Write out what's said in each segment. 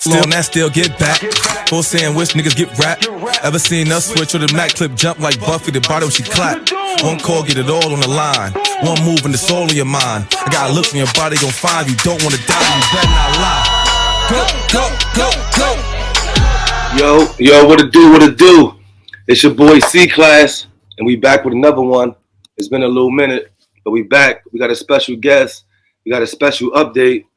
Still on that, still get back. Full sandwich, niggas get wrapped. Ever seen us switch or the Mac clip jump like Buffy the bottom she clap? One call, get it all on the line. One move and it's all in your mind. I got looks in your body, gon' find you. Don't wanna die, you better not lie. Go, go, go, go. Yo, what it do? It's your boy st.laz, and we back with another one. It's been a little minute, but we back. We got a special guest. We got a special update.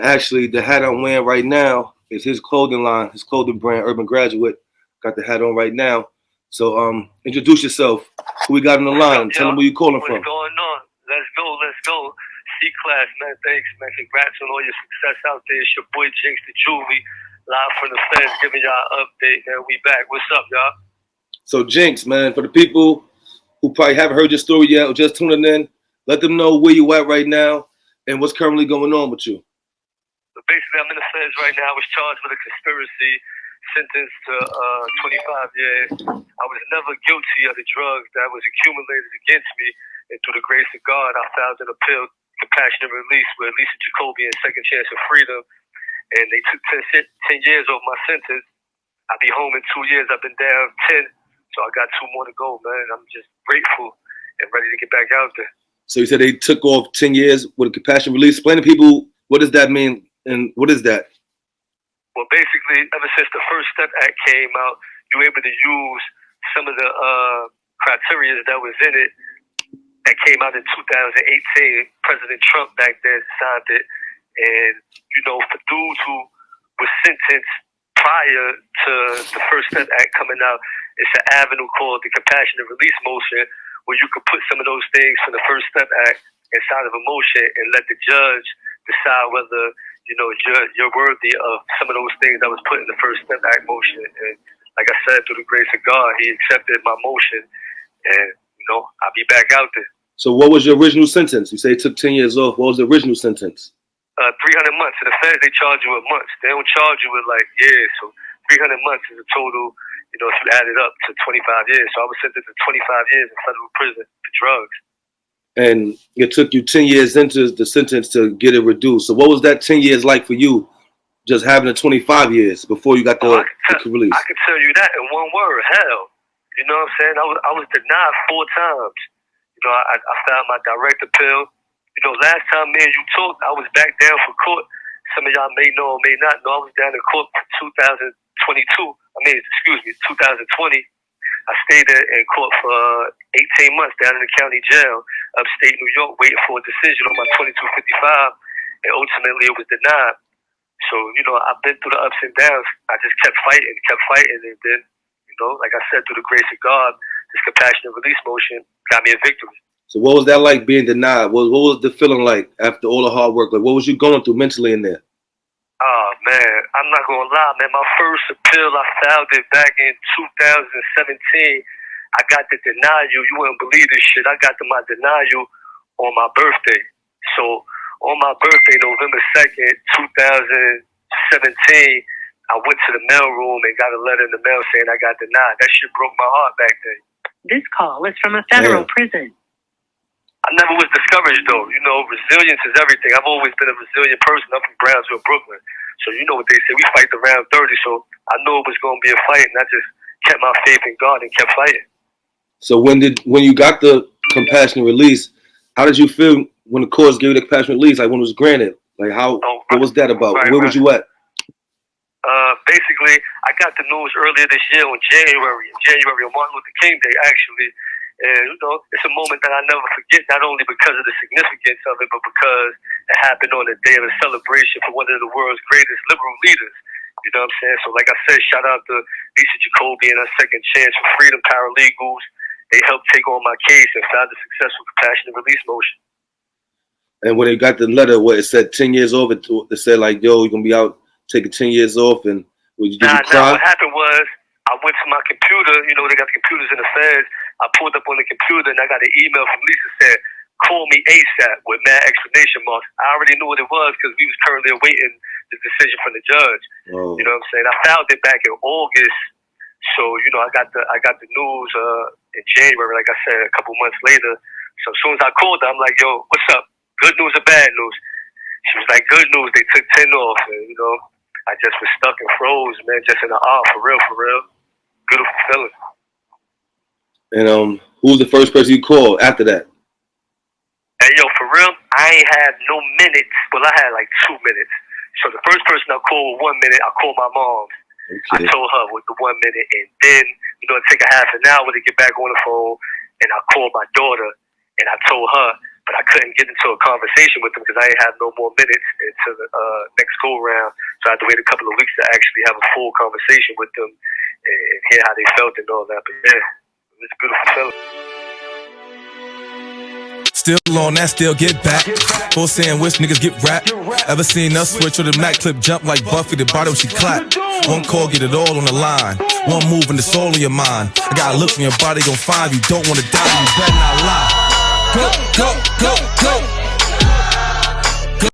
Actually, the hat I'm wearing right now is his clothing line, his clothing brand, Urban Graduate. Got the hat on right now. So, introduce yourself. Who we got on the line? Tell them where you calling from. What's going on? Let's go. st.laz, man. Thanks, man. Congrats on all your success out there. It's your boy Jinx, the Juvy, live from the FEDS, giving y'all an update, man. We back. What's up, y'all? So, Jinx, man, for the people who probably haven't heard your story yet or just tuning in, let them know where you at right now and what's currently going on with you. So basically, I'm in the FEDS right now. I was charged with a conspiracy, sentenced to 25 years. I was never guilty of the drugs that was accumulated against me. And through the grace of God, I filed an appeal, compassionate release with Lisa Jacoby and second chance of freedom. And they took 10 years off my sentence. I'll be home in 2 years. I've been down 10. So I got 2 more to go, man. I'm just grateful and ready to get back out there. So you said they took off 10 years with a compassionate release. Explain to people, what does that mean and what is that? Well, basically, ever since the First Step Act came out, you were able to use some of the criteria that was in it that came out in 2018. President Trump back then signed it. And, you know, for dudes who were sentenced prior to the First Step Act coming out, it's an avenue called the compassionate release motion where you could put some of those things from the First Step Act inside of a motion and let the judge decide whether, you know, you're worthy of some of those things that was put in the First Step Act motion. And like I said, through the grace of God, he accepted my motion, and, you know, I'll be back out there. So what was your original sentence? You say it took 10 years off. What was the original sentence? 300 months. In the FEDS, they charge you with months. They don't charge you with, like, years. So 300 months is a total, you know, if you add it up to 25 years. So I was sentenced to 25 years in federal prison for drugs. And it took you 10 years into the sentence to get it reduced. So what was that 10 years like for you, just having the 25 years before you got the release? I can tell you that in one word, hell. You know what I'm saying? I was denied 4 times. You know, I filed my direct appeal. You know, last time me and you talked, I was back down for court. Some of y'all may know or may not know, I was down in court for 2020. I stayed in court for 18 months down in the county jail, upstate New York, waiting for a decision on my 2255, and ultimately it was denied. So, you know, I've been through the ups and downs. I just kept fighting, and then, you know, like I said, through the grace of God, this compassionate release motion got me a victory. So what was that like being denied? What was the feeling like after all the hard work? Like, what was you going through mentally in there? Oh, man, I'm not going to lie, man. My first appeal, I filed it back in 2017. I got the denial. You wouldn't believe this shit. I got my denial on my birthday. So on my birthday, November 2nd, 2017, I went to the mailroom and got a letter in the mail saying I got denied. That shit broke my heart back then. This call is from a federal prison. I never was discouraged, though. You know, resilience is everything. I've always been a resilient person. I'm from Brownsville, Brooklyn. So you know what they say. We fight to round 30. So I knew it was going to be a fight, and I just kept my faith in God and kept fighting. So when you got the compassionate release, how did you feel when the courts gave you the compassionate release? Like when it was granted? Like what was that about? Where was you at? Basically, I got the news earlier this year on January on Martin Luther King Day, actually. And, you know, it's a moment that I never forget, not only because of the significance of it, but because it happened on the day of a celebration for one of the world's greatest liberal leaders. You know what I'm saying? So, like I said, shout out to Lisa Jacoby and her Second Chance for Freedom paralegals. They helped take on my case and filed a successful compassionate release motion. And when they got the letter where it said 10 years off, it said like, yo, you're going to be out taking 10 years off. And did you cry? What happened was, I went to my computer. You know, they got the computers in the FEDS. I pulled up on the computer and I got an email from Lisa said, call me ASAP with mad exclamation marks. I already knew what it was because we was currently awaiting the decision from the judge. Oh. You know what I'm saying? I filed it back in August. So, you know, I got the news in January, like I said, a couple months later. So as soon as I called her, I'm like, yo, what's up? Good news or bad news? She was like, good news. They took 10 off. And, you know, I just was stuck and froze, man, just in the awe, for real, for real. Beautiful feeling. And who was the first person you called after that? Hey, yo, for real, I ain't had no minutes. Well, I had like 2 minutes. So the first person I called with 1 minute, I called my mom. Okay. I told her with the 1 minute, and then, you know, it take a half an hour to get back on the phone, and I called my daughter, and I told her, but I couldn't get into a conversation with them because I ain't have no more minutes until the next go-round. So I had to wait a couple of weeks to actually have a full conversation with them and hear how they felt and all that. But yeah, it was a beautiful feeling. Still on that, still get back. Full sandwich, niggas get wrapped. Ever seen us switch or the Mac clip jump like Buffy, the bottom she clap. One call, get it all on the line. One move and it's all in your mind. I got looks in your body gon' find you. Don't wanna die, you better not lie. Go, go, go, go.